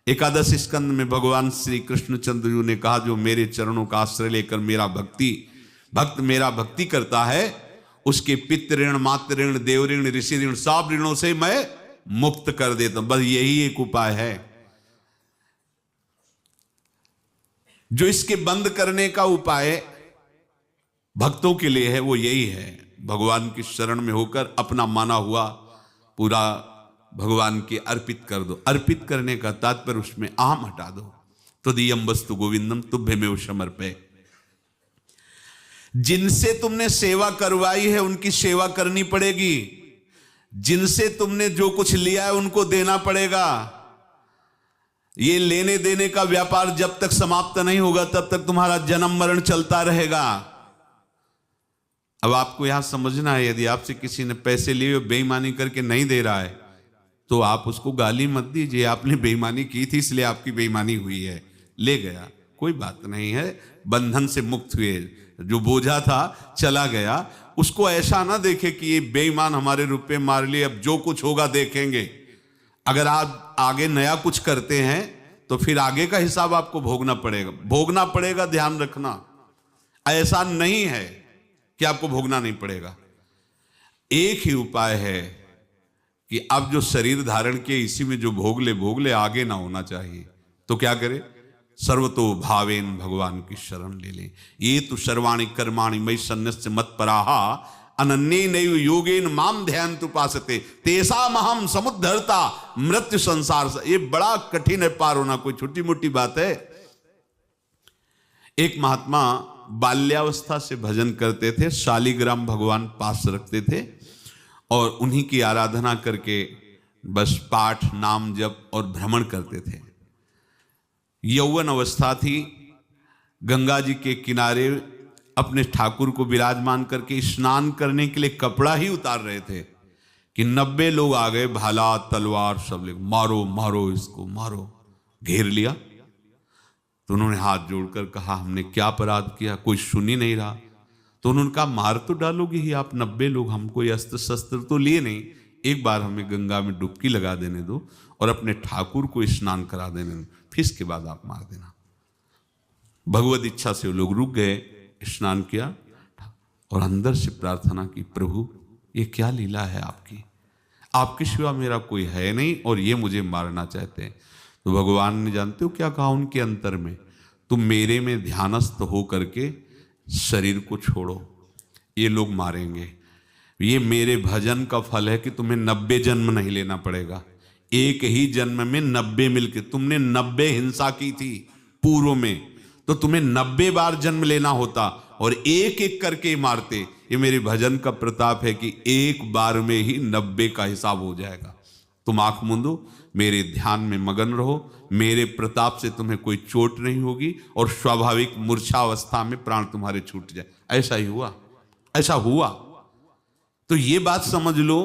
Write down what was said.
एकादश स्कंद में भगवान श्री कृष्णचंद्र जी ने कहा, जो मेरे चरणों का आश्रय लेकर भक्त मेरा भक्ति करता है, उसके पितृ ऋण, मातृ ऋण, देव ऋण, ऋषि ऋण, सब ऋणों से मैं मुक्त कर देता हूं। बस यही एक उपाय है जो इसके बंद करने का उपाय भक्तों के लिए है, वो यही है, भगवान की शरण में होकर अपना माना हुआ पूरा भगवान के अर्पित कर दो। अर्पित करने का तात्पर्य उसमें अहम हटा दो। त्वदीयं वस्तु गोविंदम तुभ्यमेव समर्पये। जिनसे तुमने सेवा करवाई है उनकी सेवा करनी पड़ेगी, जिनसे तुमने जो कुछ लिया है उनको देना पड़ेगा। ये लेने देने का व्यापार जब तक समाप्त नहीं होगा तब तक तुम्हारा जन्म मरण चलता रहेगा। अब आपको यहां समझना है, यदि आपसे किसी ने पैसे लिए बेईमानी करके नहीं दे रहा है तो आप उसको गाली मत दीजिए, आपने बेईमानी की थी इसलिए आपकी बेईमानी हुई है, ले गया, कोई बात नहीं है, बंधन से मुक्त हुए, जो बोझा था चला गया। उसको ऐसा ना देखे कि ये बेईमान हमारे रुपए मार लिए, अब जो कुछ होगा देखेंगे। अगर आप आगे नया कुछ करते हैं तो फिर आगे का हिसाब आपको भोगना पड़ेगा, ध्यान रखना। ऐसा नहीं है कि आपको भोगना नहीं पड़ेगा। एक ही उपाय है कि अब जो शरीर धारण किए इसी में जो भोग ले, आगे ना होना चाहिए। तो क्या करे? सर्वतो भावेन भगवान की शरण ले ले। ये तो सर्वाणि कर्माणि मयि सन्न्यस्य मत्पराहा अनन्येनैव योगेन माम ध्यायन्तु उपासते तेषामहं समुद्धर्ता मृत्यु संसार से। ये बड़ा कठिन है पार होना, कोई छोटी मोटी बात है। एक महात्मा बाल्यावस्था से भजन करते थे, शालिग्राम भगवान पास रखते थे और उन्हीं की आराधना करके बस पाठ, नाम, जप और भ्रमण करते थे। यौवन अवस्था थी, गंगा जी के किनारे अपने ठाकुर को विराजमान करके स्नान करने के लिए कपड़ा ही उतार रहे थे कि 90 लोग आ गए, भाला तलवार सब ले, मारो मारो इसको मारो, घेर लिया। तो उन्होंने हाथ जोड़कर कहा, हमने क्या अपराध किया? कोई सुन ही नहीं रहा। तो उन्होंने कहा, मार तो डालोगे ही आप, 90 लोग, हम कोई अस्त्र शस्त्र तो लिए नहीं, एक बार हमें गंगा में डुबकी लगा देने दो और अपने ठाकुर को स्नान करा देने दो, फिर इसके बाद आप मार देना। भगवत इच्छा से वो लोग रुक गए, स्नान किया और अंदर से प्रार्थना की, प्रभु ये क्या लीला है आपकी, आपके सिवा मेरा कोई है नहीं और ये मुझे मारना चाहते हैं। तो भगवान ने जानते हो क्या कहा उनके अंतर में? तुम मेरे में ध्यानस्थ हो करके शरीर को छोड़ो, ये लोग मारेंगे। ये मेरे भजन का फल है कि तुम्हें 90 जन्म नहीं लेना पड़ेगा, एक ही जन्म में 90 मिलके। तुमने 90 हिंसा की थी पूर्व में, तो तुम्हें 90 बार जन्म लेना होता और एक एक करके मारते। ये मेरे भजन का प्रताप है कि एक बार में ही 90 का हिसाब हो जाएगा। तुम आंख मूंदो, मेरे ध्यान में मगन रहो, मेरे प्रताप से तुम्हें कोई चोट नहीं होगी और स्वाभाविक मूर्छावस्था में प्राण तुम्हारे छूट जाए। ऐसा ही हुआ, ऐसा हुआ। तो ये बात समझ लो